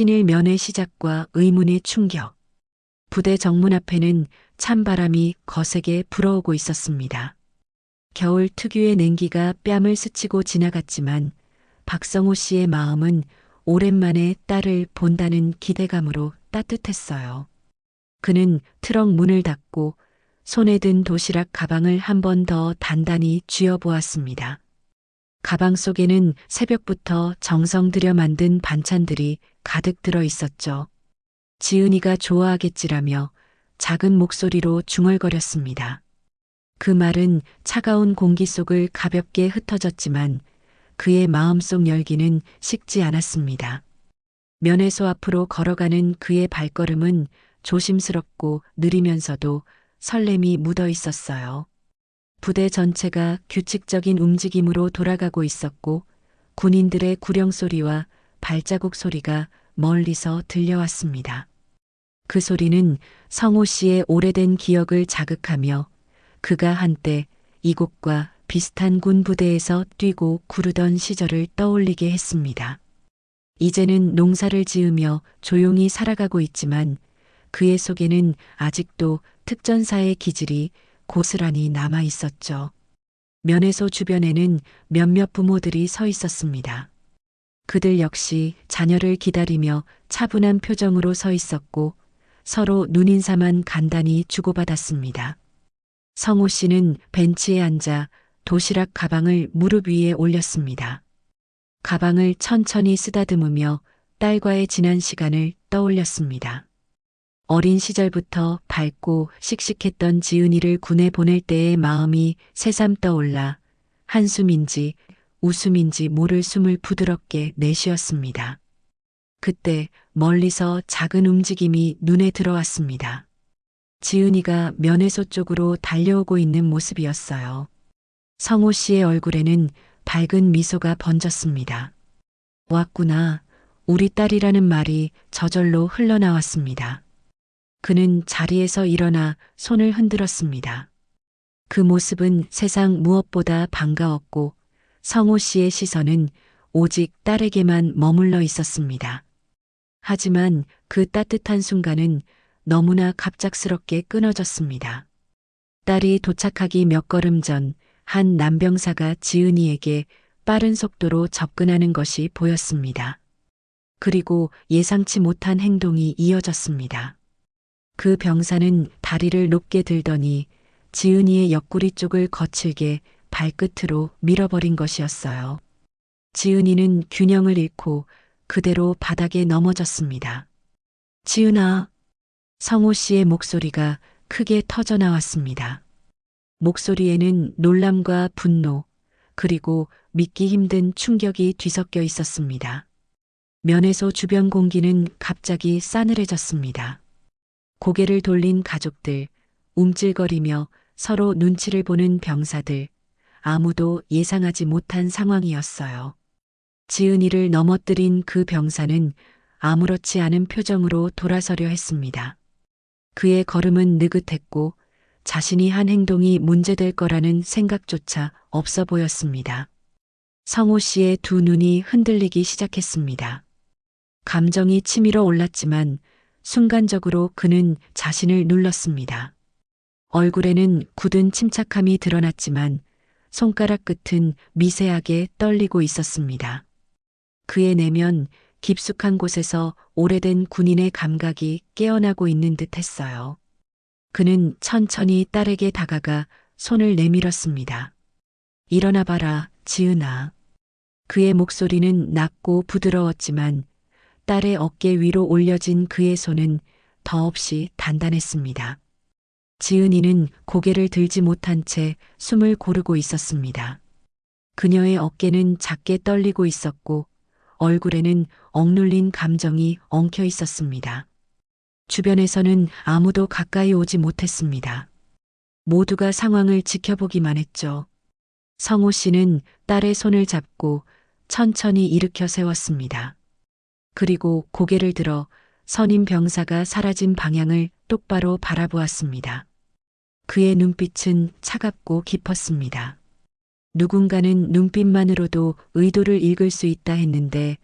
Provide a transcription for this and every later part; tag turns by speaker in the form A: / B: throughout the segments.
A: 신일 면회 시작과 의문의 충격. 부대 정문 앞에는 찬바람이 거세게 불어오고 있었습니다. 겨울 특유의 냉기가 뺨을 스치고 지나갔지만 박성호 씨의 마음은 오랜만에 딸을 본다는 기대감으로 따뜻했어요. 그는 트럭 문을 닫고 손에 든 도시락 가방을 한 번 더 단단히 쥐어보았습니다. 가방 속에는 새벽부터 정성 들여 만든 반찬들이 가득 들어 있었죠. 지은이가 좋아하겠지라며 작은 목소리로 중얼거렸습니다. 그 말은 차가운 공기 속을 가볍게 흩어졌지만 그의 마음속 열기는 식지 않았습니다. 면회소 앞으로 걸어가는 그의 발걸음은 조심스럽고 느리면서도 설렘이 묻어 있었어요. 부대 전체가 규칙적인 움직임으로 돌아가고 있었고 군인들의 구령 소리와 발자국 소리가 멀리서 들려왔습니다. 그 소리는 성호 씨의 오래된 기억을 자극하며 그가 한때 이곳과 비슷한 군 부대에서 뛰고 구르던 시절을 떠올리게 했습니다. 이제는 농사를 지으며 조용히 살아가고 있지만 그의 속에는 아직도 특전사의 기질이 고스란히 남아 있었죠. 면회소 주변에는 몇몇 부모들이 서 있었습니다. 그들 역시 자녀를 기다리며 차분한 표정으로 서 있었고 서로 눈인사만 간단히 주고받았습니다. 성호 씨는 벤치에 앉아 도시락 가방을 무릎 위에 올렸습니다. 가방을 천천히 쓰다듬으며 딸과의 지난 시간을 떠올렸습니다. 어린 시절부터 밝고 씩씩했던 지은이를 군에 보낼 때의 마음이 새삼 떠올라 한숨인지 웃음인지 모를 숨을 부드럽게 내쉬었습니다. 그때 멀리서 작은 움직임이 눈에 들어왔습니다. 지은이가 면회소 쪽으로 달려오고 있는 모습이었어요. 성호 씨의 얼굴에는 밝은 미소가 번졌습니다. 왔구나. 우리 딸이라는 말이 저절로 흘러나왔습니다. 그는 자리에서 일어나 손을 흔들었습니다. 그 모습은 세상 무엇보다 반가웠고 성호 씨의 시선은 오직 딸에게만 머물러 있었습니다. 하지만 그 따뜻한 순간은 너무나 갑작스럽게 끊어졌습니다. 딸이 도착하기 몇 걸음 전 한 남병사가 지은이에게 빠른 속도로 접근하는 것이 보였습니다. 그리고 예상치 못한 행동이 이어졌습니다. 그 병사는 다리를 높게 들더니 지은이의 옆구리 쪽을 거칠게 발끝으로 밀어버린 것이었어요. 지은이는 균형을 잃고 그대로 바닥에 넘어졌습니다. 지은아. 성호 씨의 목소리가 크게 터져 나왔습니다. 목소리에는 놀람과 분노, 그리고 믿기 힘든 충격이 뒤섞여 있었습니다. 면회소 주변 공기는 갑자기 싸늘해졌습니다. 고개를 돌린 가족들, 움찔거리며 서로 눈치를 보는 병사들, 아무도 예상하지 못한 상황이었어요. 지은이를 넘어뜨린 그 병사는 아무렇지 않은 표정으로 돌아서려 했습니다. 그의 걸음은 느긋했고 자신이 한 행동이 문제될 거라는 생각조차 없어 보였습니다. 성호 씨의 두 눈이 흔들리기 시작했습니다. 감정이 치밀어 올랐지만 순간적으로 그는 자신을 눌렀습니다. 얼굴에는 굳은 침착함이 드러났지만 손가락 끝은 미세하게 떨리고 있었습니다. 그의 내면 깊숙한 곳에서 오래된 군인의 감각이 깨어나고 있는 듯 했어요. 그는 천천히 딸에게 다가가 손을 내밀었습니다. 일어나 봐라, 지은아. 그의 목소리는 낮고 부드러웠지만 딸의 어깨 위로 올려진 그의 손은 더없이 단단했습니다. 지은이는 고개를 들지 못한 채 숨을 고르고 있었습니다. 그녀의 어깨는 작게 떨리고 있었고 얼굴에는 억눌린 감정이 엉켜 있었습니다. 주변에서는 아무도 가까이 오지 못했습니다. 모두가 상황을 지켜보기만 했죠. 성호 씨는 딸의 손을 잡고 천천히 일으켜 세웠습니다. 그리고 고개를 들어 선임 병사가 사라진 방향을 똑바로 바라보았습니다. 그의 눈빛은 차갑고 깊었습니다. 누군가는 눈빛만으로도 의도를 읽을 수 있다 했는데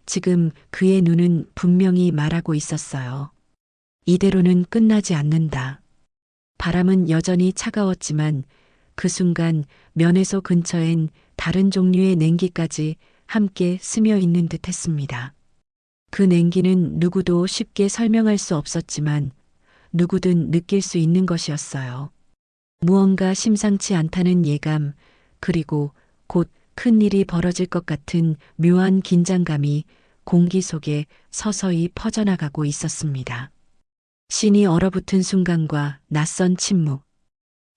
A: 지금 그의 눈은 분명히 말하고 있었어요. 이대로는 끝나지 않는다. 바람은 여전히 차가웠지만 그 순간 면회소 근처엔 다른 종류의 냉기까지 함께 스며 있는 듯 했습니다. 그 냉기는 누구도 쉽게 설명할 수 없었지만 누구든 느낄 수 있는 것이었어요. 무언가 심상치 않다는 예감, 그리고 곧 큰 일이 벌어질 것 같은 묘한 긴장감이 공기 속에 서서히 퍼져나가고 있었습니다. 신이 얼어붙은 순간과 낯선 침묵.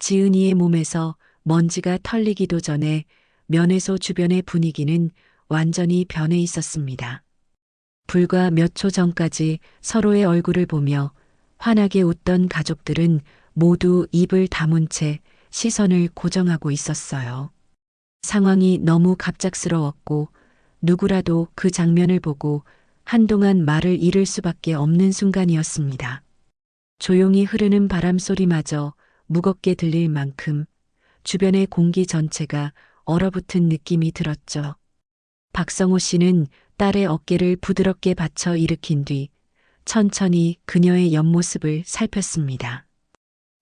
A: 지은이의 몸에서 먼지가 털리기도 전에 면회소 주변의 분위기는 완전히 변해 있었습니다. 불과 몇 초 전까지 서로의 얼굴을 보며 환하게 웃던 가족들은 모두 입을 다문 채 시선을 고정하고 있었어요. 상황이 너무 갑작스러웠고 누구라도 그 장면을 보고 한동안 말을 잃을 수밖에 없는 순간이었습니다. 조용히 흐르는 바람 소리마저 무겁게 들릴 만큼 주변의 공기 전체가 얼어붙은 느낌이 들었죠. 박성호 씨는 딸의 어깨를 부드럽게 받쳐 일으킨 뒤 천천히 그녀의 옆모습을 살폈습니다.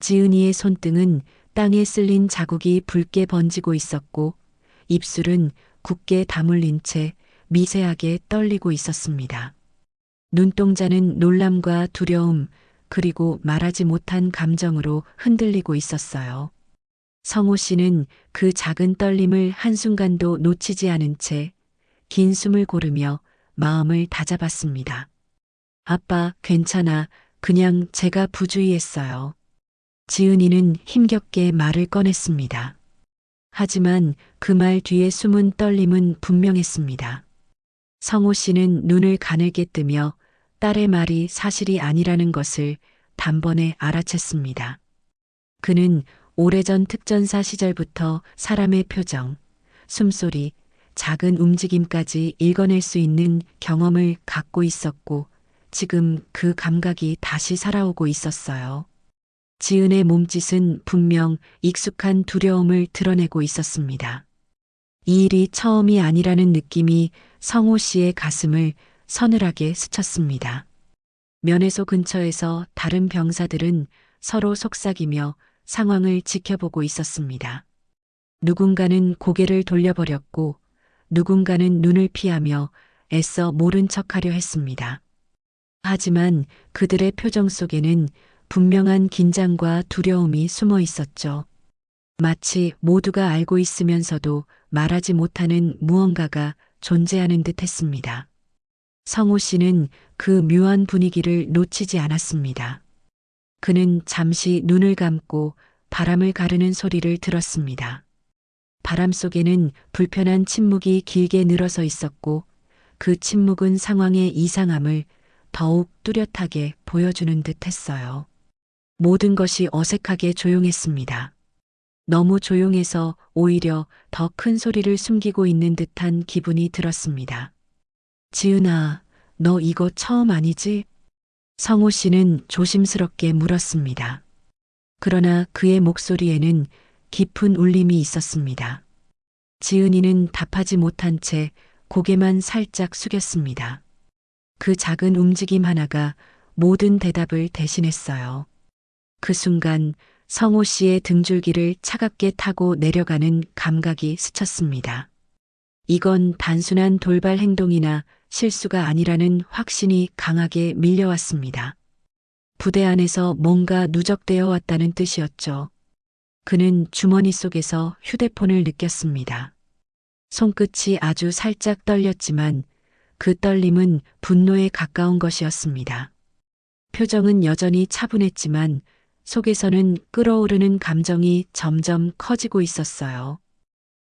A: 지은이의 손등은 땅에 쓸린 자국이 붉게 번지고 있었고 입술은 굳게 다물린 채 미세하게 떨리고 있었습니다. 눈동자는 놀람과 두려움, 그리고 말하지 못한 감정으로 흔들리고 있었어요. 성호 씨는 그 작은 떨림을 한순간도 놓치지 않은 채 긴 숨을 고르며 마음을 다잡았습니다. 아빠, 괜찮아. 그냥 제가 부주의했어요. 지은이는 힘겹게 말을 꺼냈습니다. 하지만 그 말 뒤에 숨은 떨림은 분명했습니다. 성호 씨는 눈을 가늘게 뜨며 딸의 말이 사실이 아니라는 것을 단번에 알아챘습니다. 그는 오래전 특전사 시절부터 사람의 표정, 숨소리, 작은 움직임까지 읽어낼 수 있는 경험을 갖고 있었고 지금 그 감각이 다시 살아오고 있었어요. 지은의 몸짓은 분명 익숙한 두려움을 드러내고 있었습니다. 이 일이 처음이 아니라는 느낌이 성호 씨의 가슴을 서늘하게 스쳤습니다. 면회소 근처에서 다른 병사들은 서로 속삭이며 상황을 지켜보고 있었습니다. 누군가는 고개를 돌려버렸고 누군가는 눈을 피하며 애써 모른 척하려 했습니다. 하지만 그들의 표정 속에는 분명한 긴장과 두려움이 숨어 있었죠. 마치 모두가 알고 있으면서도 말하지 못하는 무언가가 존재하는 듯 했습니다. 성호 씨는 그 묘한 분위기를 놓치지 않았습니다. 그는 잠시 눈을 감고 바람을 가르는 소리를 들었습니다. 바람 속에는 불편한 침묵이 길게 늘어서 있었고 그 침묵은 상황의 이상함을 더욱 뚜렷하게 보여주는 듯 했어요. 모든 것이 어색하게 조용했습니다. 너무 조용해서 오히려 더 큰 소리를 숨기고 있는 듯한 기분이 들었습니다. 지은아, 너 이거 처음 아니지? 성호 씨는 조심스럽게 물었습니다. 그러나 그의 목소리에는 깊은 울림이 있었습니다. 지은이는 답하지 못한 채 고개만 살짝 숙였습니다. 그 작은 움직임 하나가 모든 대답을 대신했어요. 그 순간 성호 씨의 등줄기를 차갑게 타고 내려가는 감각이 스쳤습니다. 이건 단순한 돌발 행동이나 실수가 아니라는 확신이 강하게 밀려왔습니다. 부대 안에서 뭔가 누적되어 왔다는 뜻이었죠. 그는 주머니 속에서 휴대폰을 느꼈습니다. 손끝이 아주 살짝 떨렸지만 그 떨림은 분노에 가까운 것이었습니다. 표정은 여전히 차분했지만 속에서는 끓어오르는 감정이 점점 커지고 있었어요.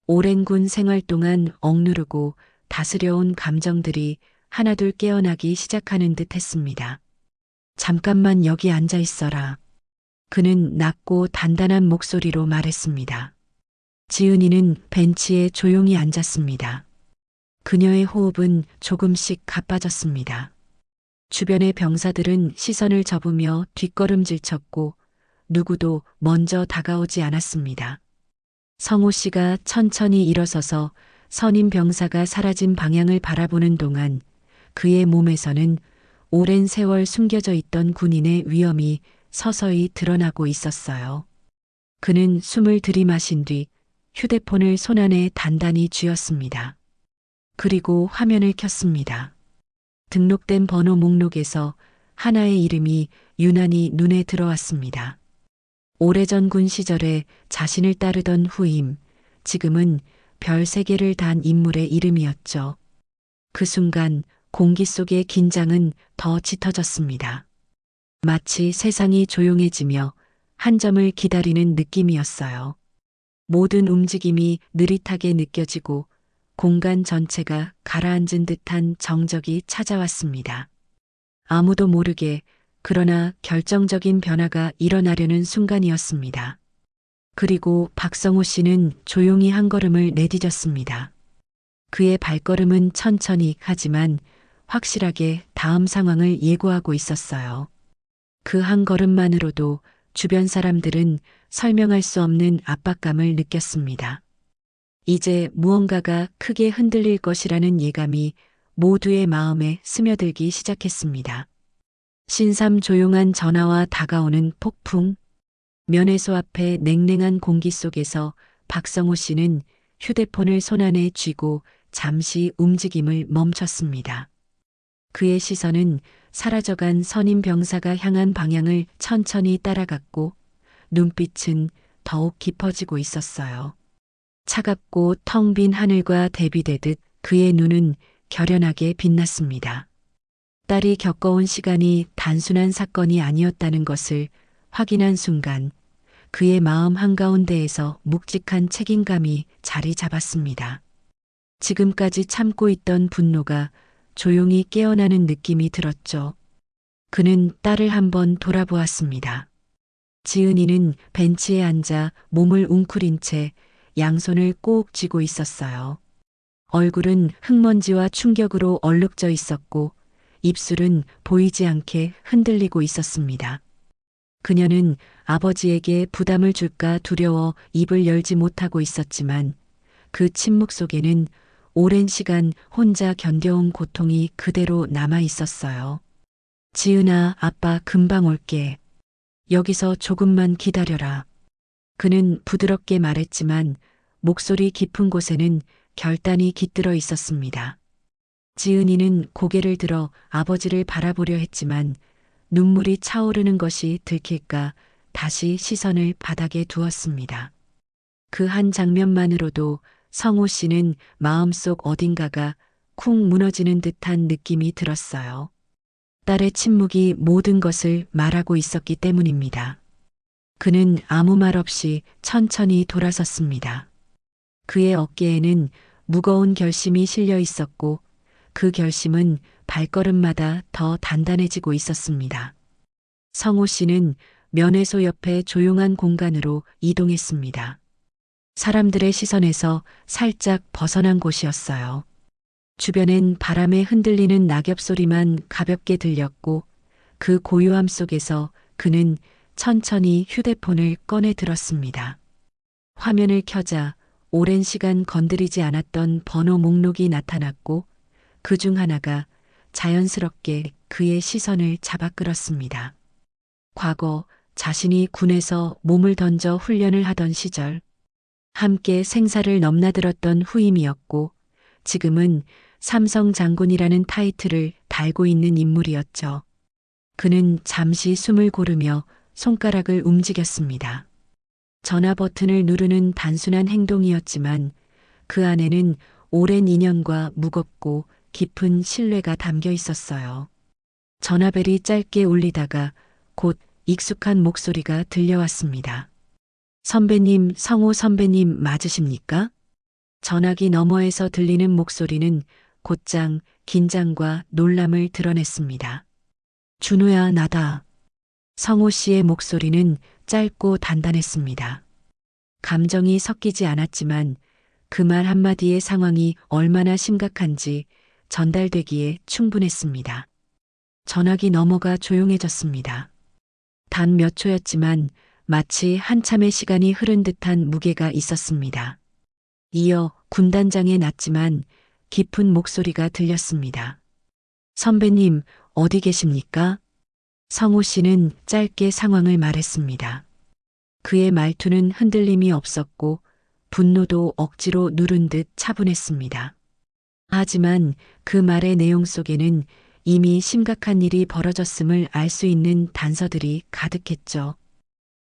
A: 오랜 군 생활 동안 억누르고 다스려온 감정들이 하나둘 깨어나기 시작하는 듯 했습니다. 잠깐만 여기 앉아 있어라. 그는 낮고 단단한 목소리로 말했습니다. 지은이는 벤치에 조용히 앉았습니다. 그녀의 호흡은 조금씩 가빠졌습니다. 주변의 병사들은 시선을 접으며 뒷걸음질 쳤고 누구도 먼저 다가오지 않았습니다. 성호 씨가 천천히 일어서서 선임 병사가 사라진 방향을 바라보는 동안 그의 몸에서는 오랜 세월 숨겨져 있던 군인의 위험이 서서히 드러나고 있었어요. 그는 숨을 들이마신 뒤 휴대폰을 손안에 단단히 쥐었습니다. 그리고 화면을 켰습니다. 등록된 번호 목록에서 하나의 이름이 유난히 눈에 들어왔습니다. 오래전 군 시절에 자신을 따르던 후임, 지금은 별 3개를 단 인물의 이름이었죠. 그 순간 공기 속의 긴장은 더 짙어졌습니다. 마치 세상이 조용해지며 한 점을 기다리는 느낌이었어요. 모든 움직임이 느릿하게 느껴지고 공간 전체가 가라앉은 듯한 정적이 찾아왔습니다. 아무도 모르게 그러나 결정적인 변화가 일어나려는 순간이었습니다. 그리고 박성호 씨는 조용히 한 걸음을 내디뎠습니다. 그의 발걸음은 천천히 하지만 확실하게 다음 상황을 예고하고 있었어요. 그 한 걸음만으로도 주변 사람들은 설명할 수 없는 압박감을 느꼈습니다. 이제 무언가가 크게 흔들릴 것이라는 예감이 모두의 마음에 스며들기 시작했습니다. 신삼 조용한 전화와 다가오는 폭풍, 면회소 앞의 냉랭한 공기 속에서 박성호 씨는 휴대폰을 손안에 쥐고 잠시 움직임을 멈췄습니다. 그의 시선은 사라져간 선임 병사가 향한 방향을 천천히 따라갔고 눈빛은 더욱 깊어지고 있었어요. 차갑고 텅 빈 하늘과 대비되듯 그의 눈은 결연하게 빛났습니다. 딸이 겪어온 시간이 단순한 사건이 아니었다는 것을 확인한 순간 그의 마음 한가운데에서 묵직한 책임감이 자리 잡았습니다. 지금까지 참고 있던 분노가 조용히 깨어나는 느낌이 들었죠. 그는 딸을 한번 돌아보았습니다. 지은이는 벤치에 앉아 몸을 웅크린 채 양손을 꼭 쥐고 있었어요. 얼굴은 흙먼지와 충격으로 얼룩져 있었고 입술은 보이지 않게 흔들리고 있었습니다. 그녀는 아버지에게 부담을 줄까 두려워 입을 열지 못하고 있었지만 그 침묵 속에는 오랜 시간 혼자 견뎌온 고통이 그대로 남아 있었어요. 지은아, 아빠 금방 올게. 여기서 조금만 기다려라. 그는 부드럽게 말했지만 목소리 깊은 곳에는 결단이 깃들어 있었습니다. 지은이는 고개를 들어 아버지를 바라보려 했지만 눈물이 차오르는 것이 들킬까 다시 시선을 바닥에 두었습니다. 그 한 장면만으로도 성호 씨는 마음속 어딘가가 쿵 무너지는 듯한 느낌이 들었어요. 딸의 침묵이 모든 것을 말하고 있었기 때문입니다. 그는 아무 말 없이 천천히 돌아섰습니다. 그의 어깨에는 무거운 결심이 실려 있었고 그 결심은 발걸음마다 더 단단해지고 있었습니다. 성호 씨는 면회소 옆에 조용한 공간으로 이동했습니다. 사람들의 시선에서 살짝 벗어난 곳이었어요. 주변엔 바람에 흔들리는 낙엽 소리만 가볍게 들렸고 그 고요함 속에서 그는 천천히 휴대폰을 꺼내 들었습니다. 화면을 켜자 오랜 시간 건드리지 않았던 번호 목록이 나타났고 그중 하나가 자연스럽게 그의 시선을 잡아 끌었습니다. 과거 자신이 군에서 몸을 던져 훈련을 하던 시절 함께 생사를 넘나들었던 후임이었고 지금은 삼성 장군이라는 타이틀을 달고 있는 인물이었죠. 그는 잠시 숨을 고르며 손가락을 움직였습니다. 전화 버튼을 누르는 단순한 행동이었지만 그 안에는 오랜 인연과 무겁고 깊은 신뢰가 담겨 있었어요. 전화벨이 짧게 울리다가 곧 익숙한 목소리가 들려왔습니다. 선배님, 성호 선배님 맞으십니까? 전화기 너머에서 들리는 목소리는 곧장 긴장과 놀람을 드러냈습니다. 준호야, 나다. 성호 씨의 목소리는 짧고 단단했습니다. 감정이 섞이지 않았지만 그 말 한마디의 상황이 얼마나 심각한지 전달되기에 충분했습니다. 전화기 너머가 조용해졌습니다. 단 몇 초였지만 마치 한참의 시간이 흐른 듯한 무게가 있었습니다. 이어 군단장의 낮지만 깊은 목소리가 들렸습니다. 선배님, 어디 계십니까? 성호 씨는 짧게 상황을 말했습니다. 그의 말투는 흔들림이 없었고 분노도 억지로 누른 듯 차분했습니다. 하지만 그 말의 내용 속에는 이미 심각한 일이 벌어졌음을 알 수 있는 단서들이 가득했죠.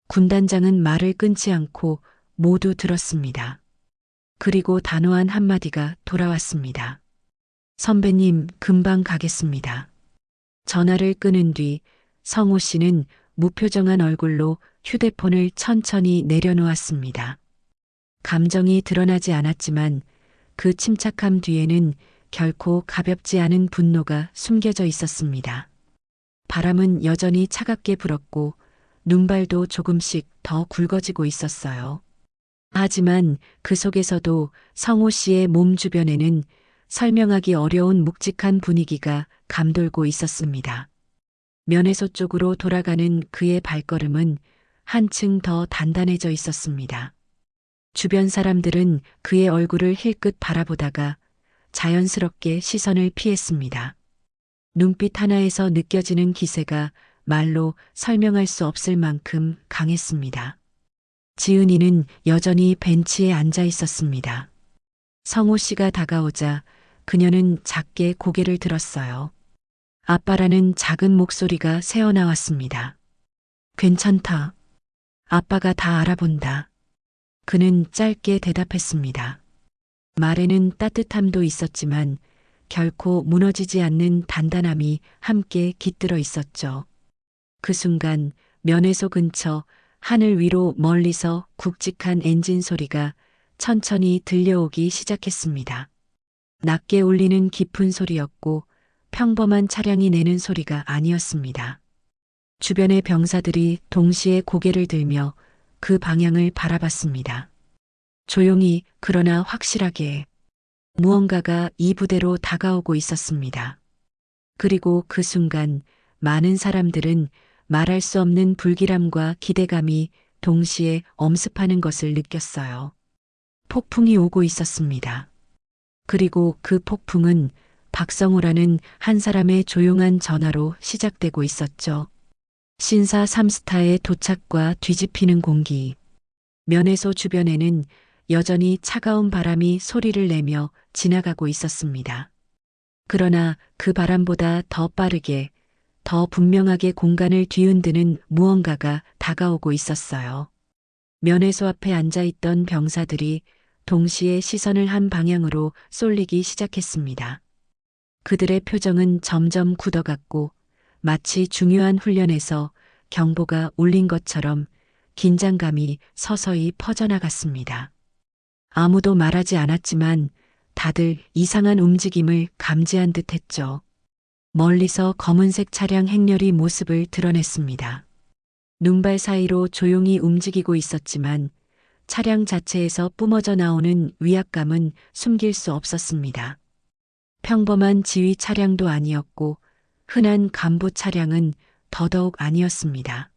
A: 군단장은 말을 끊지 않고 모두 들었습니다. 그리고 단호한 한마디가 돌아왔습니다. 선배님, 금방 가겠습니다. 전화를 끊은 뒤 성호 씨는 무표정한 얼굴로 휴대폰을 천천히 내려놓았습니다. 감정이 드러나지 않았지만 그 침착함 뒤에는 결코 가볍지 않은 분노가 숨겨져 있었습니다. 바람은 여전히 차갑게 불었고 눈발도 조금씩 더 굵어지고 있었어요. 하지만 그 속에서도 성호 씨의 몸 주변에는 설명하기 어려운 묵직한 분위기가 감돌고 있었습니다. 면회소 쪽으로 돌아가는 그의 발걸음은 한층 더 단단해져 있었습니다. 주변 사람들은 그의 얼굴을 힐끗 바라보다가 자연스럽게 시선을 피했습니다. 눈빛 하나에서 느껴지는 기세가 말로 설명할 수 없을 만큼 강했습니다. 지은이는 여전히 벤치에 앉아 있었습니다. 성호 씨가 다가오자 그녀는 작게 고개를 들었어요. 아빠라는 작은 목소리가 새어나왔습니다. 괜찮다. 아빠가 다 알아본다. 그는 짧게 대답했습니다. 말에는 따뜻함도 있었지만 결코 무너지지 않는 단단함이 함께 깃들어 있었죠. 그 순간 면회소 근처 하늘 위로 멀리서 굵직한 엔진 소리가 천천히 들려오기 시작했습니다. 낮게 울리는 깊은 소리였고 평범한 차량이 내는 소리가 아니었습니다. 주변의 병사들이 동시에 고개를 들며 그 방향을 바라봤습니다. 조용히 그러나 확실하게 무언가가 이 부대로 다가오고 있었습니다. 그리고 그 순간 많은 사람들은 말할 수 없는 불길함과 기대감이 동시에 엄습하는 것을 느꼈어요. 폭풍이 오고 있었습니다. 그리고 그 폭풍은 박성호라는 한 사람의 조용한 전화로 시작되고 있었죠. 신사 3스타의 도착과 뒤집히는 공기. 면회소 주변에는 여전히 차가운 바람이 소리를 내며 지나가고 있었습니다. 그러나 그 바람보다 더 빠르게, 더 분명하게 공간을 뒤흔드는 무언가가 다가오고 있었어요. 면회소 앞에 앉아있던 병사들이 동시에 시선을 한 방향으로 쏠리기 시작했습니다. 그들의 표정은 점점 굳어갔고 마치 중요한 훈련에서 경보가 울린 것처럼 긴장감이 서서히 퍼져나갔습니다. 아무도 말하지 않았지만 다들 이상한 움직임을 감지한 듯 했죠. 멀리서 검은색 차량 행렬이 모습을 드러냈습니다. 눈발 사이로 조용히 움직이고 있었지만 차량 자체에서 뿜어져 나오는 위압감은 숨길 수 없었습니다. 평범한 지휘 차량도 아니었고 흔한 간부 차량은 더더욱 아니었습니다.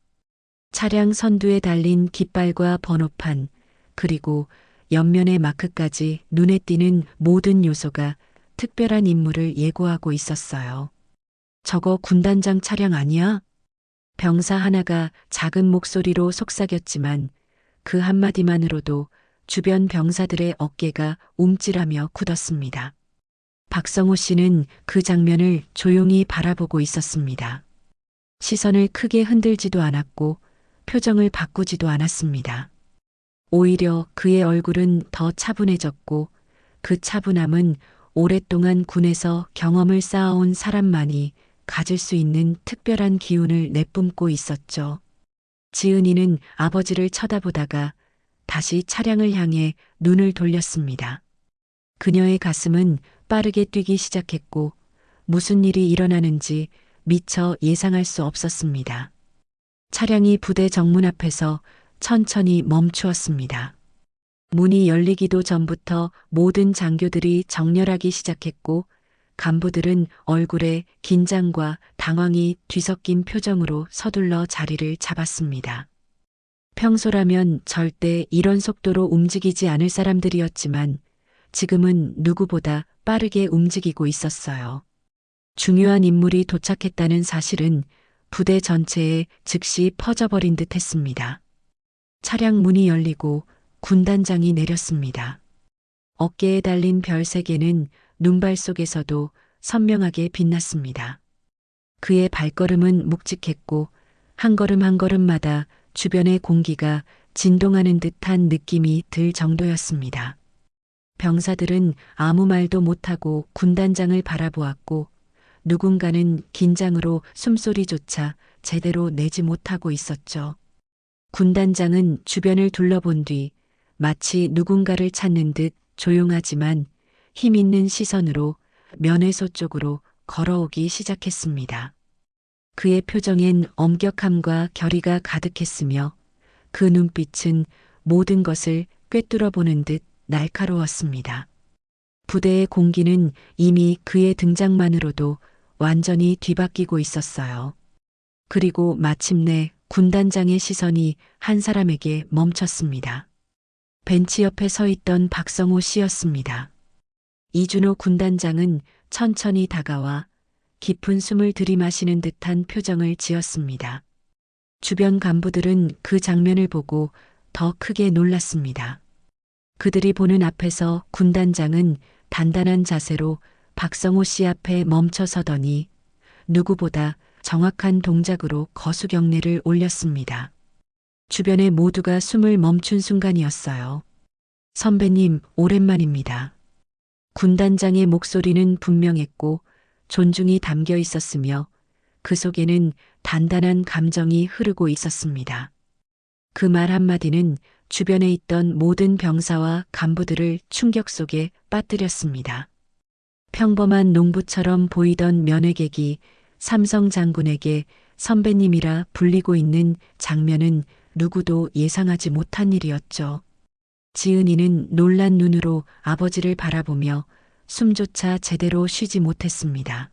A: 차량 선두에 달린 깃발과 번호판, 그리고 옆면의 마크까지 눈에 띄는 모든 요소가 특별한 인물을 예고하고 있었어요. 저거 군단장 차량 아니야? 병사 하나가 작은 목소리로 속삭였지만 그 한마디만으로도 주변 병사들의 어깨가 움찔하며 굳었습니다. 박성호 씨는 그 장면을 조용히 바라보고 있었습니다. 시선을 크게 흔들지도 않았고 표정을 바꾸지도 않았습니다. 오히려 그의 얼굴은 더 차분해졌고 그 차분함은 오랫동안 군에서 경험을 쌓아온 사람만이 가질 수 있는 특별한 기운을 내뿜고 있었죠. 지은이는 아버지를 쳐다보다가 다시 차량을 향해 눈을 돌렸습니다. 그녀의 가슴은 빠르게 뛰기 시작했고 무슨 일이 일어나는지 미처 예상할 수 없었습니다. 차량이 부대 정문 앞에서 천천히 멈추었습니다. 문이 열리기도 전부터 모든 장교들이 정렬하기 시작했고 간부들은 얼굴에 긴장과 당황이 뒤섞인 표정으로 서둘러 자리를 잡았습니다. 평소라면 절대 이런 속도로 움직이지 않을 사람들이었지만 지금은 누구보다 빠르게 움직이고 있었어요. 중요한 인물이 도착했다는 사실은 부대 전체에 즉시 퍼져버린 듯 했습니다. 차량 문이 열리고 군단장이 내렸습니다. 어깨에 달린 별 3개는 눈발 속에서도 선명하게 빛났습니다. 그의 발걸음은 묵직했고 한 걸음 한 걸음마다 주변의 공기가 진동하는 듯한 느낌이 들 정도였습니다. 병사들은 아무 말도 못하고 군단장을 바라보았고 누군가는 긴장으로 숨소리조차 제대로 내지 못하고 있었죠. 군단장은 주변을 둘러본 뒤 마치 누군가를 찾는 듯 조용하지만 힘 있는 시선으로 면회소 쪽으로 걸어오기 시작했습니다. 그의 표정엔 엄격함과 결의가 가득했으며 그 눈빛은 모든 것을 꿰뚫어 보는 듯 날카로웠습니다. 부대의 공기는 이미 그의 등장만으로도 완전히 뒤바뀌고 있었어요. 그리고 마침내 군단장의 시선이 한 사람에게 멈췄습니다. 벤치 옆에 서 있던 박성호 씨였습니다. 이준호 군단장은 천천히 다가와 깊은 숨을 들이마시는 듯한 표정을 지었습니다. 주변 간부들은 그 장면을 보고 더 크게 놀랐습니다. 그들이 보는 앞에서 군단장은 단단한 자세로 박성호 씨 앞에 멈춰 서더니 누구보다 정확한 동작으로 거수경례를 올렸습니다. 주변의 모두가 숨을 멈춘 순간이었어요. 선배님, 오랜만입니다. 군단장의 목소리는 분명했고 존중이 담겨 있었으며 그 속에는 단단한 감정이 흐르고 있었습니다. 그 말 한마디는 주변에 있던 모든 병사와 간부들을 충격 속에 빠뜨렸습니다. 평범한 농부처럼 보이던 면회객이 삼성 장군에게 선배님이라 불리고 있는 장면은 누구도 예상하지 못한 일이었죠. 지은이는 놀란 눈으로 아버지를 바라보며 숨조차 제대로 쉬지 못했습니다.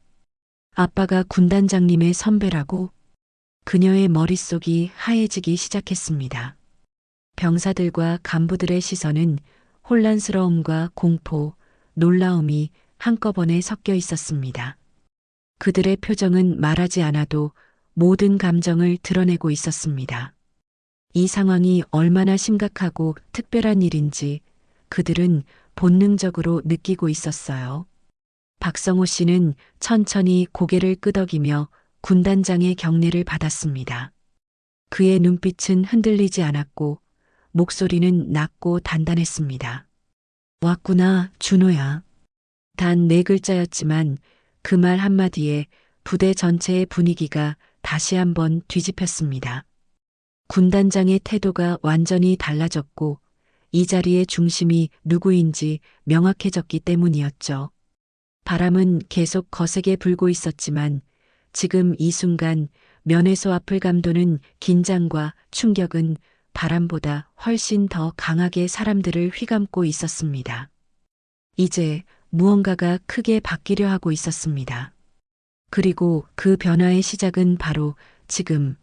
A: 아빠가 군단장님의 선배라고? 그녀의 머릿속이 하얘지기 시작했습니다. 병사들과 간부들의 시선은 혼란스러움과 공포, 놀라움이 한꺼번에 섞여 있었습니다. 그들의 표정은 말하지 않아도 모든 감정을 드러내고 있었습니다. 이 상황이 얼마나 심각하고 특별한 일인지 그들은 본능적으로 느끼고 있었어요. 박성호 씨는 천천히 고개를 끄덕이며 군단장의 경례를 받았습니다. 그의 눈빛은 흔들리지 않았고 목소리는 낮고 단단했습니다. 왔구나, 준호야. 단 4글자였지만 그 말 한마디에 부대 전체의 분위기가 다시 한번 뒤집혔습니다. 군단장의 태도가 완전히 달라졌고 이 자리의 중심이 누구인지 명확해졌기 때문이었죠. 바람은 계속 거세게 불고 있었지만 지금 이 순간 면회소 앞을 감도는 긴장과 충격은 바람보다 훨씬 더 강하게 사람들을 휘감고 있었습니다. 이제 무언가가 크게 바뀌려 하고 있었습니다. 그리고 그 변화의 시작은 바로 지금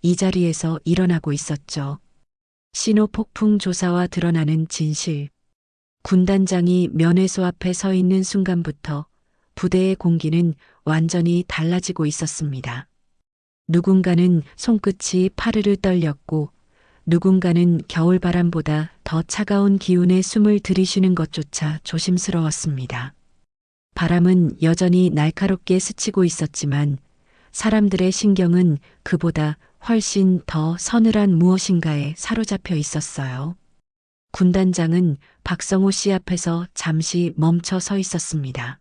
A: 이 자리에서 일어나고 있었죠. 신호폭풍 조사와 드러나는 진실. 군단장이 면회소 앞에 서 있는 순간부터 부대의 공기는 완전히 달라지고 있었습니다. 누군가는 손끝이 파르르 떨렸고 누군가는 겨울바람보다 더 차가운 기운에 숨을 들이쉬는 것조차 조심스러웠습니다. 바람은 여전히 날카롭게 스치고 있었지만 사람들의 신경은 그보다 훨씬 더 서늘한 무엇인가에 사로잡혀 있었어요. 군단장은 박성호 씨 앞에서 잠시 멈춰 서 있었습니다.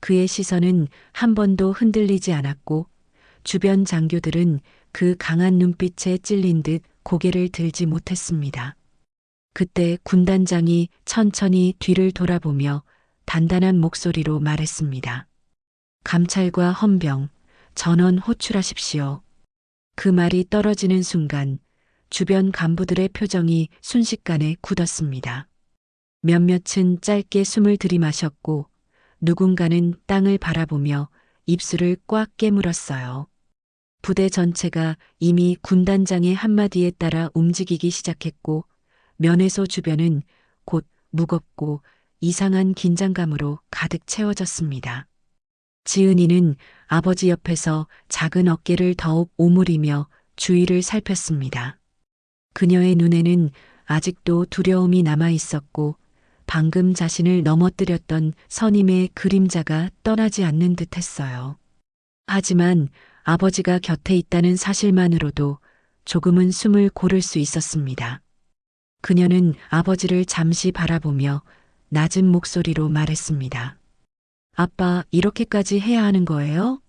A: 그의 시선은 한 번도 흔들리지 않았고 주변 장교들은 그 강한 눈빛에 찔린 듯 고개를 들지 못했습니다. 그때 군단장이 천천히 뒤를 돌아보며 단단한 목소리로 말했습니다. 감찰과 헌병, 전원 호출하십시오. 그 말이 떨어지는 순간 주변 간부들의 표정이 순식간에 굳었습니다. 몇몇은 짧게 숨을 들이마셨고 누군가는 땅을 바라보며 입술을 꽉 깨물었어요. 부대 전체가 이미 군단장의 한마디에 따라 움직이기 시작했고 면회소 주변은 곧 무겁고 이상한 긴장감으로 가득 채워졌습니다. 지은이는 아버지 옆에서 작은 어깨를 더욱 오므리며 주위를 살폈습니다. 그녀의 눈에는 아직도 두려움이 남아 있었고 방금 자신을 넘어뜨렸던 선임의 그림자가 떠나지 않는 듯 했어요. 하지만 아버지가 곁에 있다는 사실만으로도 조금은 숨을 고를 수 있었습니다. 그녀는 아버지를 잠시 바라보며 낮은 목소리로 말했습니다. 아빠, 이렇게까지 해야 하는 거예요?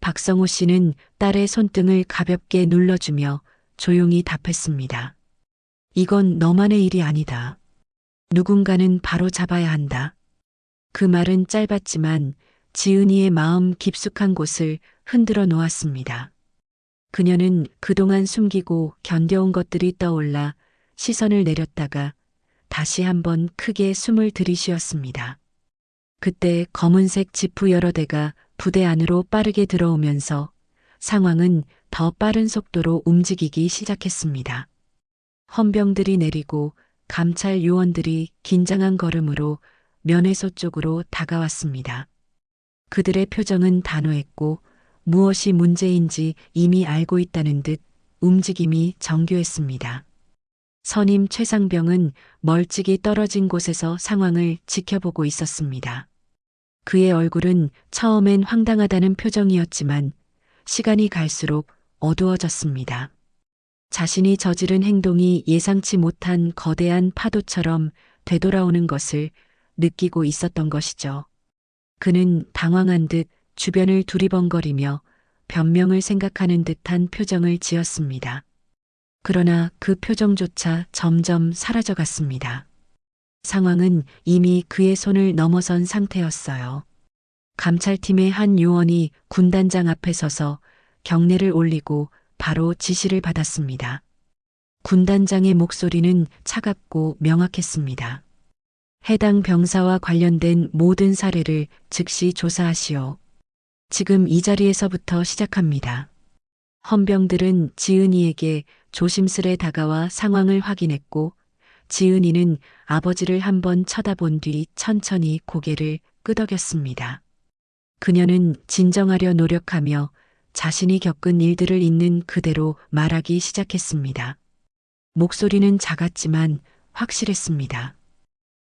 A: 박성호 씨는 딸의 손등을 가볍게 눌러주며 조용히 답했습니다. 이건 너만의 일이 아니다. 누군가는 바로 잡아야 한다. 그 말은 짧았지만 지은이의 마음 깊숙한 곳을 흔들어 놓았습니다. 그녀는 그동안 숨기고 견뎌온 것들이 떠올라 시선을 내렸다가 다시 한번 크게 숨을 들이쉬었습니다. 그때 검은색 지프 여러 대가 부대 안으로 빠르게 들어오면서 상황은 더 빠른 속도로 움직이기 시작했습니다. 헌병들이 내리고 감찰 요원들이 긴장한 걸음으로 면회소 쪽으로 다가왔습니다. 그들의 표정은 단호했고 무엇이 문제인지 이미 알고 있다는 듯 움직임이 정교했습니다. 선임 최상병은 멀찍이 떨어진 곳에서 상황을 지켜보고 있었습니다. 그의 얼굴은 처음엔 황당하다는 표정이었지만 시간이 갈수록 어두워졌습니다. 자신이 저지른 행동이 예상치 못한 거대한 파도처럼 되돌아오는 것을 느끼고 있었던 것이죠. 그는 당황한 듯 주변을 두리번거리며 변명을 생각하는 듯한 표정을 지었습니다. 그러나 그 표정조차 점점 사라져갔습니다. 상황은 이미 그의 손을 넘어선 상태였어요. 감찰팀의 한 요원이 군단장 앞에 서서 경례를 올리고 바로 지시를 받았습니다. 군단장의 목소리는 차갑고 명확했습니다. 해당 병사와 관련된 모든 사례를 즉시 조사하시오. 지금 이 자리에서부터 시작합니다. 헌병들은 지은이에게 조심스레 다가와 상황을 확인했고 지은이는 아버지를 한번 쳐다본 뒤 천천히 고개를 끄덕였습니다. 그녀는 진정하려 노력하며 자신이 겪은 일들을 있는 그대로 말하기 시작했습니다. 목소리는 작았지만 확실했습니다.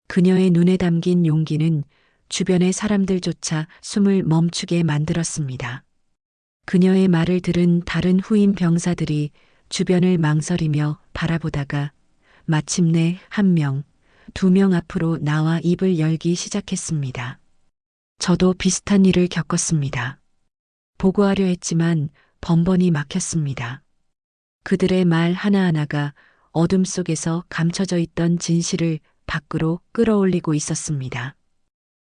A: 그녀의 눈에 담긴 용기는 주변의 사람들조차 숨을 멈추게 만들었습니다. 그녀의 말을 들은 다른 후임 병사들이 주변을 망설이며 바라보다가 마침내 한 명, 두 명 앞으로 나와 입을 열기 시작했습니다. 저도 비슷한 일을 겪었습니다. 보고하려 했지만 번번이 막혔습니다. 그들의 말 하나하나가 어둠 속에서 감춰져 있던 진실을 밖으로 끌어올리고 있었습니다.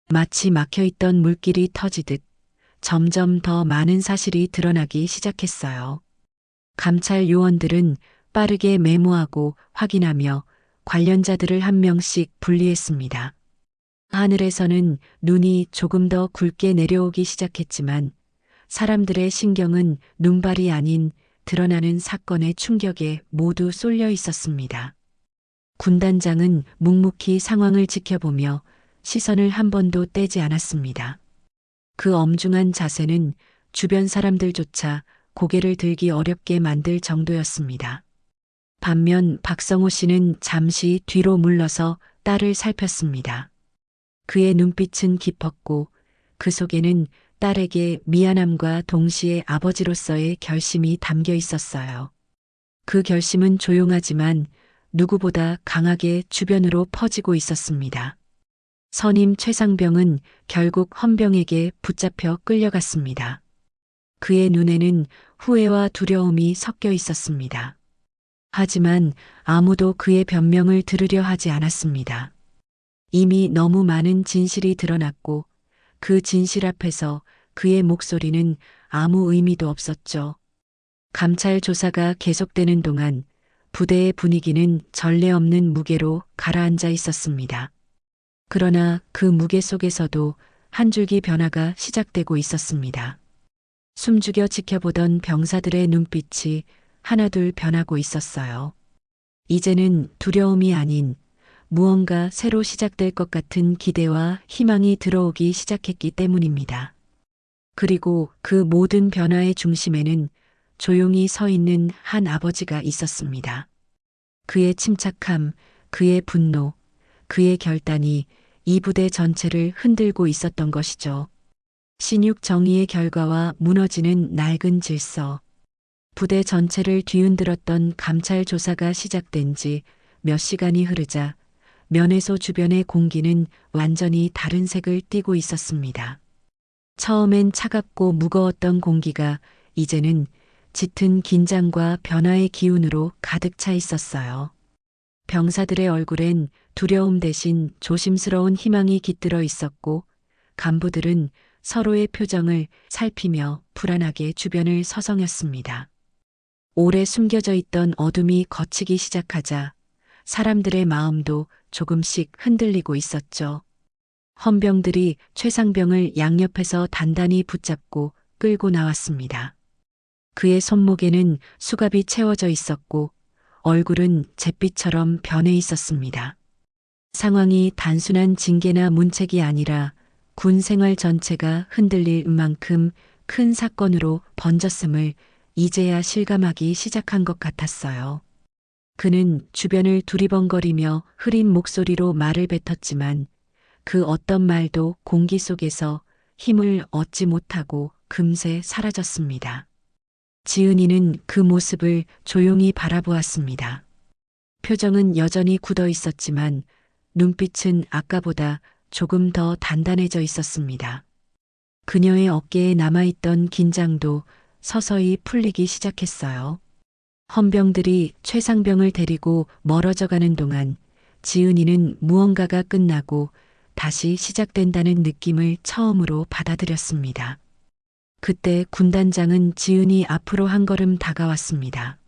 A: 마치 막혀있던 물길이 터지듯 점점 더 많은 사실이 드러나기 시작했어요. 감찰 요원들은 빠르게 메모하고 확인하며 관련자들을 한 명씩 분리했습니다. 하늘에서는 눈이 조금 더 굵게 내려오기 시작했지만 사람들의 신경은 눈발이 아닌 드러나는 사건의 충격에 모두 쏠려 있었습니다. 군단장은 묵묵히 상황을 지켜보며 시선을 한 번도 떼지 않았습니다. 그 엄중한 자세는 주변 사람들조차 고개를 들기 어렵게 만들 정도였습니다. 반면 박성호 씨는 잠시 뒤로 물러서 딸을 살폈습니다. 그의 눈빛은 깊었고 그 속에는 딸에게 미안함과 동시에 아버지로서의 결심이 담겨 있었어요. 그 결심은 조용하지만 누구보다 강하게 주변으로 퍼지고 있었습니다. 선임 최상병은 결국 헌병에게 붙잡혀 끌려갔습니다. 그의 눈에는 후회와 두려움이 섞여 있었습니다. 하지만 아무도 그의 변명을 들으려 하지 않았습니다. 이미 너무 많은 진실이 드러났고 그 진실 앞에서 그의 목소리는 아무 의미도 없었죠. 감찰 조사가 계속되는 동안 부대의 분위기는 전례 없는 무게로 가라앉아 있었습니다. 그러나 그 무게 속에서도 한 줄기 변화가 시작되고 있었습니다. 숨죽여 지켜보던 병사들의 눈빛이 하나둘 변하고 있었어요. 이제는 두려움이 아닌 무언가 새로 시작될 것 같은 기대와 희망이 들어오기 시작했기 때문입니다. 그리고 그 모든 변화의 중심에는 조용히 서 있는 한 아버지가 있었습니다. 그의 침착함, 그의 분노, 그의 결단이 이 부대 전체를 흔들고 있었던 것이죠. 신육 정의의 결과와 무너지는 낡은 질서. 부대 전체를 뒤흔들었던 감찰 조사가 시작된 지 몇 시간이 흐르자 면회소 주변의 공기는 완전히 다른 색을 띠고 있었습니다. 처음엔 차갑고 무거웠던 공기가 이제는 짙은 긴장과 변화의 기운으로 가득 차 있었어요. 병사들의 얼굴엔 두려움 대신 조심스러운 희망이 깃들어 있었고, 간부들은 서로의 표정을 살피며 불안하게 주변을 서성였습니다. 오래 숨겨져 있던 어둠이 걷히기 시작하자 사람들의 마음도 조금씩 흔들리고 있었죠. 헌병들이 최상병을 양옆에서 단단히 붙잡고 끌고 나왔습니다. 그의 손목에는 수갑이 채워져 있었고 얼굴은 잿빛처럼 변해 있었습니다. 상황이 단순한 징계나 문책이 아니라 군 생활 전체가 흔들릴 만큼 큰 사건으로 번졌음을 이제야 실감하기 시작한 것 같았어요. 그는 주변을 두리번거리며 흐린 목소리로 말을 뱉었지만 그 어떤 말도 공기 속에서 힘을 얻지 못하고 금세 사라졌습니다. 지은이는 그 모습을 조용히 바라보았습니다. 표정은 여전히 굳어 있었지만 눈빛은 아까보다 조금 더 단단해져 있었습니다. 그녀의 어깨에 남아있던 긴장도 서서히 풀리기 시작했어요. 헌병들이 최상병을 데리고 멀어져 가는 동안 지은이는 무언가가 끝나고 다시 시작된다는 느낌을 처음으로 받아들였습니다. 그때 군단장은 지은이 앞으로 한 걸음 다가왔습니다.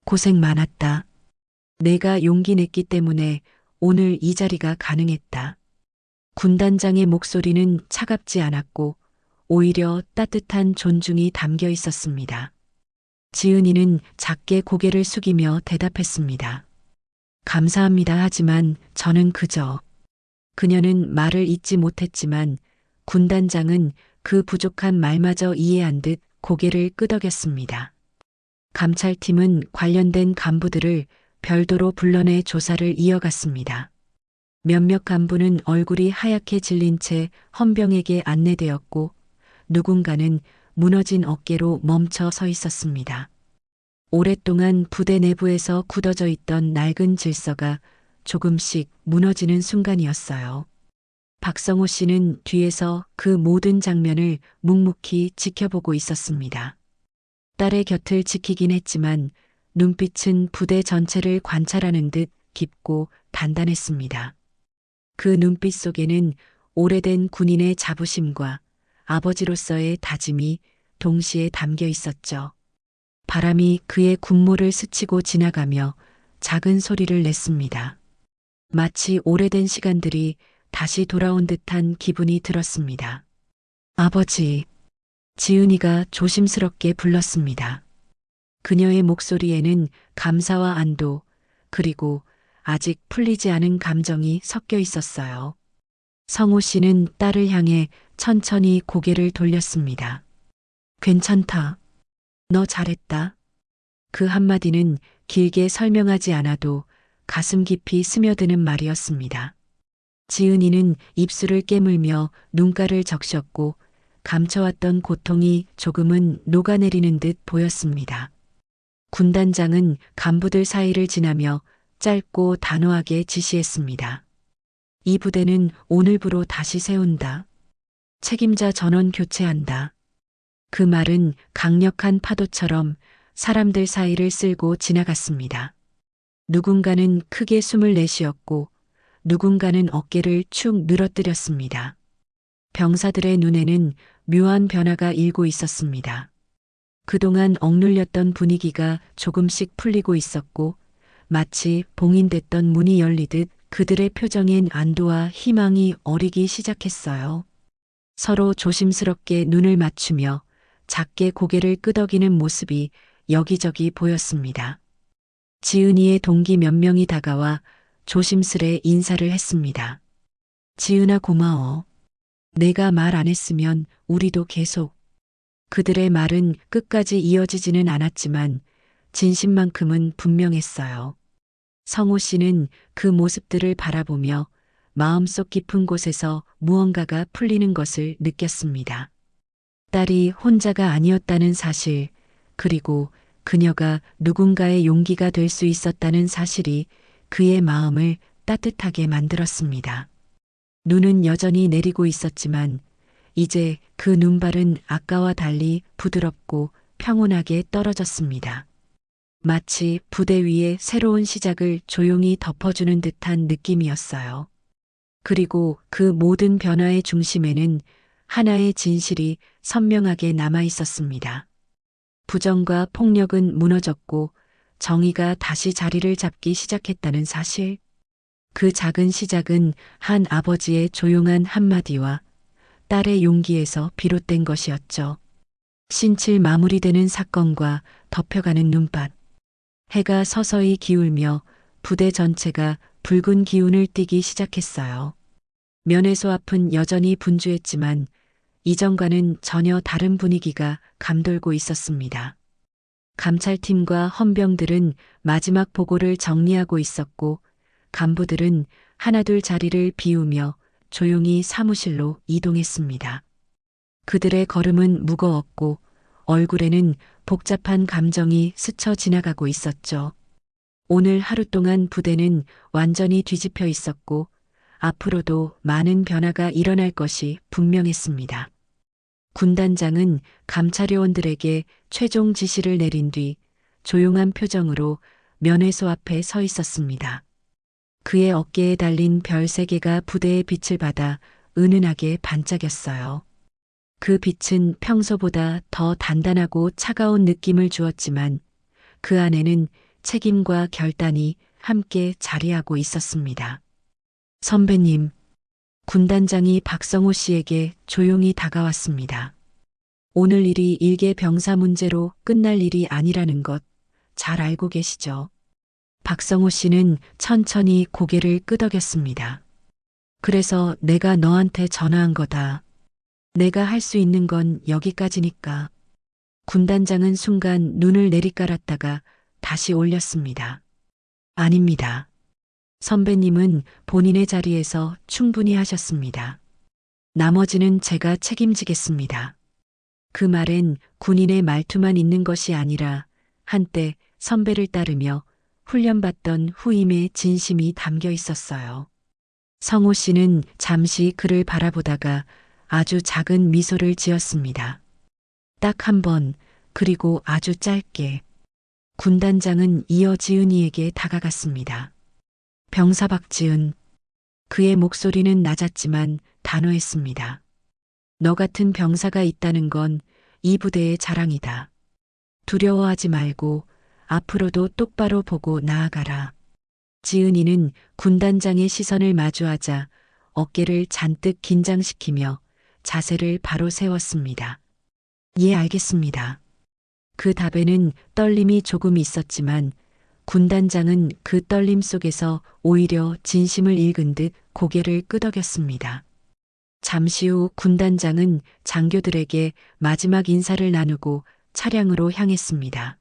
A: 고생 많았다. 내가 용기 냈기 때문에 오늘 이 자리가 가능했다. 군단장의 목소리는 차갑지 않았고 오히려 따뜻한 존중이 담겨 있었습니다. 지은이는 작게 고개를 숙이며 대답했습니다. 감사합니다. 하지만 저는 그저. 그녀는 말을 잇지 못했지만 군단장은 그 부족한 말마저 이해한 듯 고개를 끄덕였습니다. 감찰팀은 관련된 간부들을 별도로 불러내 조사를 이어갔습니다. 몇몇 간부는 얼굴이 하얗게 질린 채 헌병에게 안내되었고 누군가는 무너진 어깨로 멈춰 서 있었습니다. 오랫동안 부대 내부에서 굳어져 있던 낡은 질서가 조금씩 무너지는 순간이었어요. 박성호 씨는 뒤에서 그 모든 장면을 묵묵히 지켜보고 있었습니다. 딸의 곁을 지키긴 했지만 눈빛은 부대 전체를 관찰하는 듯 깊고 단단했습니다. 그 눈빛 속에는 오래된 군인의 자부심과 아버지로서의 다짐이 동시에 담겨 있었죠. 바람이 그의 군모를 스치고 지나가며 작은 소리를 냈습니다. 마치 오래된 시간들이 다시 돌아온 듯한 기분이 들었습니다. 아버지, 지은이가 조심스럽게 불렀습니다. 그녀의 목소리에는 감사와 안도, 그리고 아직 풀리지 않은 감정이 섞여 있었어요. 성호 씨는 딸을 향해 천천히 고개를 돌렸습니다. 괜찮다. 너 잘했다. 그 한마디는 길게 설명하지 않아도 가슴 깊이 스며드는 말이었습니다. 지은이는 입술을 깨물며 눈가를 적셨고 감춰왔던 고통이 조금은 녹아내리는 듯 보였습니다. 군단장은 간부들 사이를 지나며 짧고 단호하게 지시했습니다. 이 부대는 오늘부로 다시 세운다. 책임자 전원 교체한다. 그 말은 강력한 파도처럼 사람들 사이를 쓸고 지나갔습니다. 누군가는 크게 숨을 내쉬었고 누군가는 어깨를 축 늘어뜨렸습니다. 병사들의 눈에는 묘한 변화가 일고 있었습니다. 그동안 억눌렸던 분위기가 조금씩 풀리고 있었고 마치 봉인됐던 문이 열리듯 그들의 표정엔 안도와 희망이 어리기 시작했어요. 서로 조심스럽게 눈을 맞추며 작게 고개를 끄덕이는 모습이 여기저기 보였습니다. 지은이의 동기 몇 명이 다가와 조심스레 인사를 했습니다. 지은아 고마워. 내가 말 안 했으면 우리도 계속 그들의 말은 끝까지 이어지지는 않았지만 진심만큼은 분명했어요. 성호 씨는 그 모습들을 바라보며 마음속 깊은 곳에서 무언가가 풀리는 것을 느꼈습니다. 딸이 혼자가 아니었다는 사실, 그리고 그녀가 누군가의 용기가 될 수 있었다는 사실이 그의 마음을 따뜻하게 만들었습니다. 눈은 여전히 내리고 있었지만 이제 그 눈발은 아까와 달리 부드럽고 평온하게 떨어졌습니다. 마치 부대 위에 새로운 시작을 조용히 덮어주는 듯한 느낌이었어요. 그리고 그 모든 변화의 중심에는 하나의 진실이 선명하게 남아 있었습니다. 부정과 폭력은 무너졌고 정의가 다시 자리를 잡기 시작했다는 사실. 그 작은 시작은 한 아버지의 조용한 한마디와 딸의 용기에서 비롯된 것이었죠. 신칠 마무리되는 사건과 덮여가는 눈밭. 해가 서서히 기울며 부대 전체가 붉은 기운을 띠기 시작했어요. 면회소 앞은 여전히 분주했지만 이전과는 전혀 다른 분위기가 감돌고 있었습니다. 감찰팀과 헌병들은 마지막 보고를 정리하고 있었고 간부들은 하나둘 자리를 비우며 조용히 사무실로 이동했습니다. 그들의 걸음은 무거웠고 얼굴에는 복잡한 감정이 스쳐 지나가고 있었죠. 오늘 하루 동안 부대는 완전히 뒤집혀 있었고 앞으로도 많은 변화가 일어날 것이 분명했습니다. 군단장은 감찰요원들에게 최종 지시를 내린 뒤 조용한 표정으로 면회소 앞에 서 있었습니다. 그의 어깨에 달린 별 3개가 부대의 빛을 받아 은은하게 반짝였어요. 그 빛은 평소보다 더 단단하고 차가운 느낌을 주었지만 그 안에는 책임과 결단이 함께 자리하고 있었습니다. 선배님, 군단장이 박성호 씨에게 조용히 다가왔습니다. 오늘 일이 일개 병사 문제로 끝날 일이 아니라는 것 잘 알고 계시죠? 박성호 씨는 천천히 고개를 끄덕였습니다. 그래서 내가 너한테 전화한 거다. 내가 할 수 있는 건 여기까지니까. 군단장은 순간 눈을 내리깔았다가 다시 올렸습니다. 아닙니다. 선배님은 본인의 자리에서 충분히 하셨습니다. 나머지는 제가 책임지겠습니다. 그 말엔 군인의 말투만 있는 것이 아니라 한때 선배를 따르며 훈련받던 후임의 진심이 담겨 있었어요. 성호 씨는 잠시 그를 바라보다가 아주 작은 미소를 지었습니다. 딱 한 번, 그리고 아주 짧게. 군단장은 이어 지은이에게 다가갔습니다. 병사 박지은. 그의 목소리는 낮았지만 단호했습니다. 너 같은 병사가 있다는 건 이 부대의 자랑이다. 두려워하지 말고 앞으로도 똑바로 보고 나아가라. 지은이는 군단장의 시선을 마주하자 어깨를 잔뜩 긴장시키며 자세를 바로 세웠습니다. 예, 알겠습니다. 그 답에는 떨림이 조금 있었지만 군단장은 그 떨림 속에서 오히려 진심을 읽은 듯 고개를 끄덕였습니다. 잠시 후 군단장은 장교들에게 마지막 인사를 나누고 차량으로 향했습니다.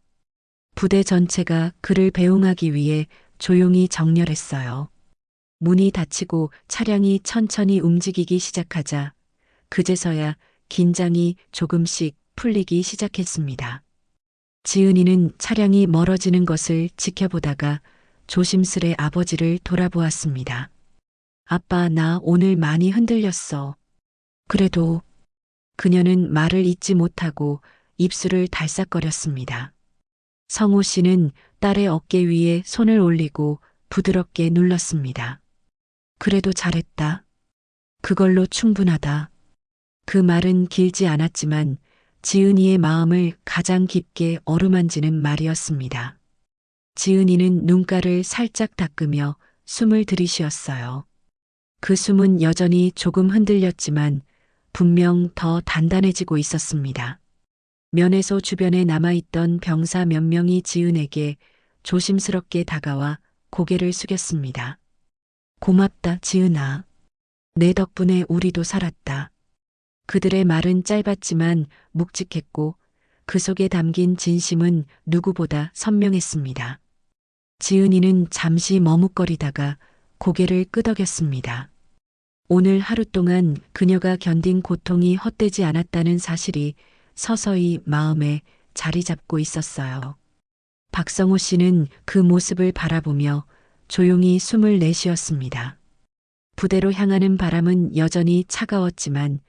A: 부대 전체가 그를 배웅하기 위해 조용히 정렬했어요. 문이 닫히고 차량이 천천히 움직이기 시작하자 그제서야 긴장이 조금씩 풀리기 시작했습니다. 지은이는 차량이 멀어지는 것을 지켜보다가 조심스레 아버지를 돌아보았습니다. 아빠, 나 오늘 많이 흔들렸어. 그래도 그녀는 말을 잇지 못하고 입술을 달싹거렸습니다. 성호 씨는 딸의 어깨 위에 손을 올리고 부드럽게 눌렀습니다. 그래도 잘했다. 그걸로 충분하다. 그 말은 길지 않았지만 지은이의 마음을 가장 깊게 어루만지는 말이었습니다. 지은이는 눈가를 살짝 닦으며 숨을 들이쉬었어요. 그 숨은 여전히 조금 흔들렸지만 분명 더 단단해지고 있었습니다. 면회소 주변에 남아있던 병사 몇 명이 지은에게 조심스럽게 다가와 고개를 숙였습니다. 고맙다, 지은아. 내 덕분에 우리도 살았다. 그들의 말은 짧았지만 묵직했고 그 속에 담긴 진심은 누구보다 선명했습니다. 지은이는 잠시 머뭇거리다가 고개를 끄덕였습니다. 오늘 하루 동안 그녀가 견딘 고통이 헛되지 않았다는 사실이 서서히 마음에 자리 잡고 있었어요. 박성호 씨는 그 모습을 바라보며 조용히 숨을 내쉬었습니다. 부대로 향하는 바람은 여전히 차가웠지만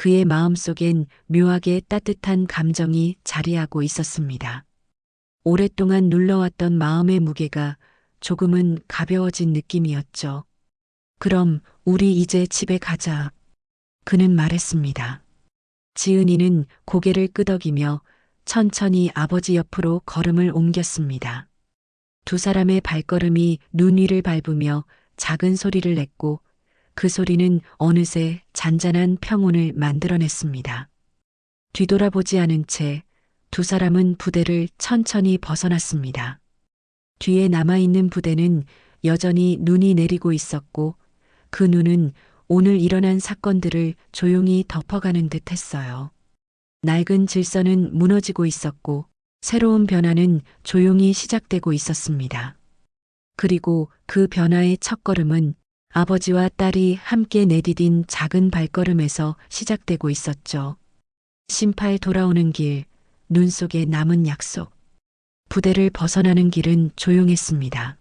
A: 그의 마음속엔 묘하게 따뜻한 감정이 자리하고 있었습니다. 오랫동안 눌러왔던 마음의 무게가 조금은 가벼워진 느낌이었죠. 그럼 우리 이제 집에 가자. 그는 말했습니다. 지은이는 고개를 끄덕이며 천천히 아버지 옆으로 걸음을 옮겼습니다. 두 사람의 발걸음이 눈 위를 밟으며 작은 소리를 냈고 그 소리는 어느새 잔잔한 평온을 만들어냈습니다. 뒤돌아보지 않은 채 두 사람은 부대를 천천히 벗어났습니다. 뒤에 남아있는 부대는 여전히 눈이 내리고 있었고 그 눈은 오늘 일어난 사건들을 조용히 덮어가는 듯 했어요. 낡은 질서는 무너지고 있었고 새로운 변화는 조용히 시작되고 있었습니다. 그리고 그 변화의 첫걸음은 아버지와 딸이 함께 내디딘 작은 발걸음에서 시작되고 있었죠. 심파에 돌아오는 길, 눈 속에 남은 약속. 부대를 벗어나는 길은 조용했습니다.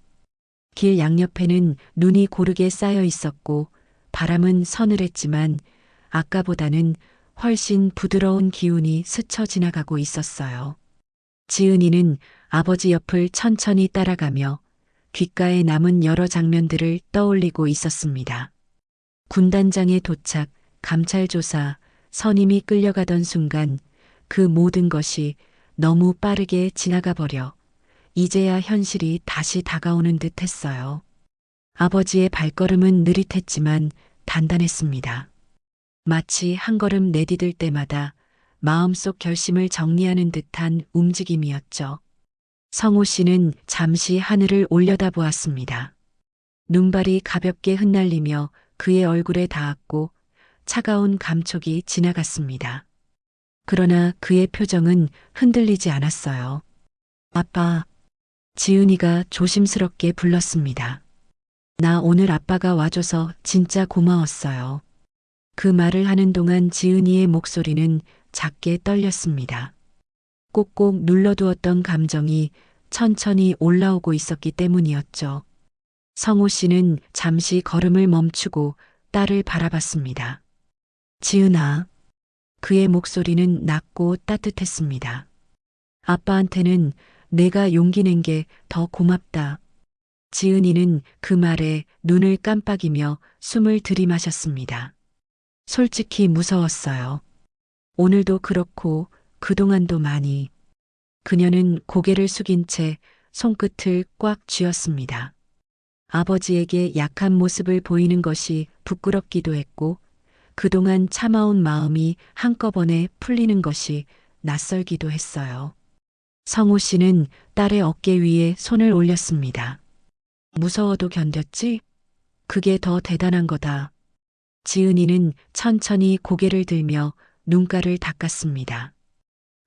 A: 길 양옆에는 눈이 고르게 쌓여 있었고 바람은 서늘했지만 아까보다는 훨씬 부드러운 기운이 스쳐 지나가고 있었어요. 지은이는 아버지 옆을 천천히 따라가며 귓가에 남은 여러 장면들을 떠올리고 있었습니다. 군단장의 도착, 감찰 조사, 선임이 끌려가던 순간 그 모든 것이 너무 빠르게 지나가 버려 이제야 현실이 다시 다가오는 듯 했어요. 아버지의 발걸음은 느릿했지만 단단했습니다. 마치 한 걸음 내디딜 때마다 마음속 결심을 정리하는 듯한 움직임이었죠. 성호 씨는 잠시 하늘을 올려다보았습니다. 눈발이 가볍게 흩날리며 그의 얼굴에 닿았고 차가운 감촉이 지나갔습니다. 그러나 그의 표정은 흔들리지 않았어요. 아빠, 지은이가 조심스럽게 불렀습니다. 나 오늘 아빠가 와줘서 진짜 고마웠어요. 그 말을 하는 동안 지은이의 목소리는 작게 떨렸습니다. 꼭꼭 눌러두었던 감정이 천천히 올라오고 있었기 때문이었죠. 성호 씨는 잠시 걸음을 멈추고 딸을 바라봤습니다. 지은아. 그의 목소리는 낮고 따뜻했습니다. 아빠한테는 내가 용기 낸 게 더 고맙다. 지은이는 그 말에 눈을 깜빡이며 숨을 들이마셨습니다. 솔직히 무서웠어요. 오늘도 그렇고 그동안도 많이. 그녀는 고개를 숙인 채 손끝을 꽉 쥐었습니다. 아버지에게 약한 모습을 보이는 것이 부끄럽기도 했고 그동안 참아온 마음이 한꺼번에 풀리는 것이 낯설기도 했어요. 성호 씨는 딸의 어깨 위에 손을 올렸습니다. 무서워도 견뎠지? 그게 더 대단한 거다. 지은이는 천천히 고개를 들며 눈가를 닦았습니다.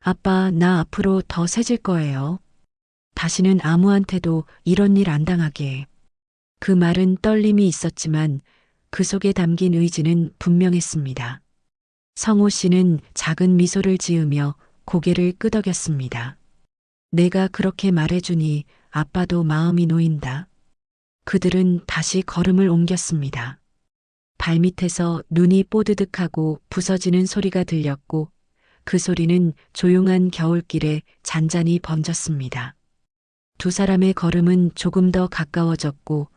A: 아빠, 나 앞으로 더 세질 거예요. 다시는 아무한테도 이런 일 안 당하게. 그 말은 떨림이 있었지만 그 속에 담긴 의지는 분명했습니다. 성호 씨는 작은 미소를 지으며 고개를 끄덕였습니다. 내가 그렇게 말해주니 아빠도 마음이 놓인다. 그들은 다시 걸음을 옮겼습니다. 발밑에서 눈이 뽀드득하고 부서지는 소리가 들렸고 그 소리는 조용한 겨울길에 잔잔히 번졌습니다. 두 사람의 걸음은 조금 더 가까워졌고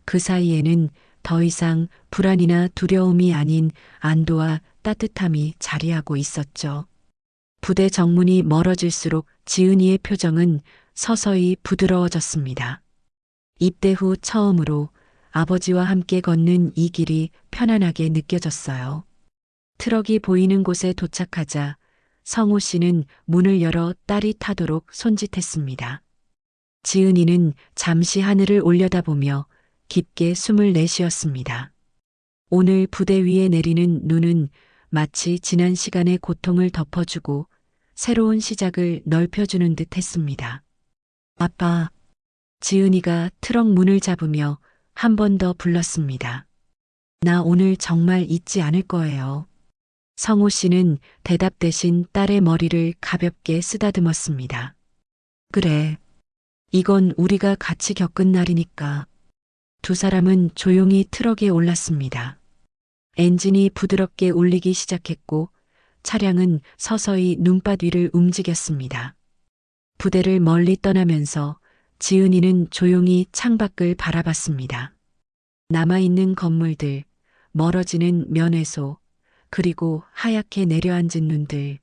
A: 그 사이에는 더 이상 불안이나 두려움이 아닌 안도와 따뜻함이 자리하고 있었죠. 부대 정문이 멀어질수록 지은이의 표정은 서서히 부드러워졌습니다. 입대 후 처음으로 아버지와 함께 걷는 이 길이 편안하게 느껴졌어요. 트럭이 보이는 곳에 도착하자 성호 씨는 문을 열어 딸이 타도록 손짓했습니다. 지은이는 잠시 하늘을 올려다보며 깊게 숨을 내쉬었습니다. 오늘 부대 위에 내리는 눈은 마치 지난 시간의 고통을 덮어주고 새로운 시작을 넓혀주는 듯 했습니다. 아빠, 지은이가 트럭 문을 잡으며 한 번 더 불렀습니다. 나 오늘 정말 잊지 않을 거예요. 성호 씨는 대답 대신 딸의 머리를 가볍게 쓰다듬었습니다. 그래. 이건 우리가 같이 겪은 날이니까. 두 사람은 조용히 트럭에 올랐습니다. 엔진이 부드럽게 울리기 시작했고 차량은 서서히 눈밭 위를 움직였습니다. 부대를 멀리 떠나면서 지은이는 조용히 창밖을 바라봤습니다. 남아있는 건물들, 멀어지는 면회소, 그리고 하얗게 내려앉은 눈들.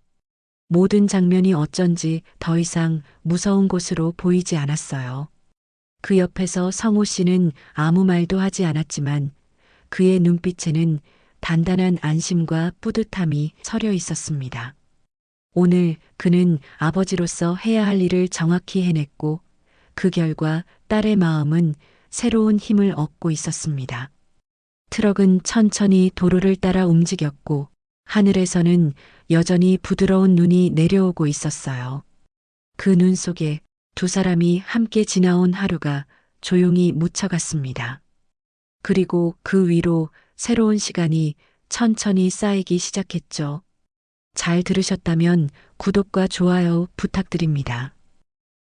A: 모든 장면이 어쩐지 더 이상 무서운 곳으로 보이지 않았어요. 그 옆에서 성호 씨는 아무 말도 하지 않았지만 그의 눈빛에는 단단한 안심과 뿌듯함이 서려 있었습니다. 오늘 그는 아버지로서 해야 할 일을 정확히 해냈고 그 결과 딸의 마음은 새로운 힘을 얻고 있었습니다. 트럭은 천천히 도로를 따라 움직였고 하늘에서는 여전히 부드러운 눈이 내려오고 있었어요. 그 눈 속에 두 사람이 함께 지나온 하루가 조용히 묻혀갔습니다. 그리고 그 위로 새로운 시간이 천천히 쌓이기 시작했죠. 잘 들으셨다면 구독과 좋아요 부탁드립니다.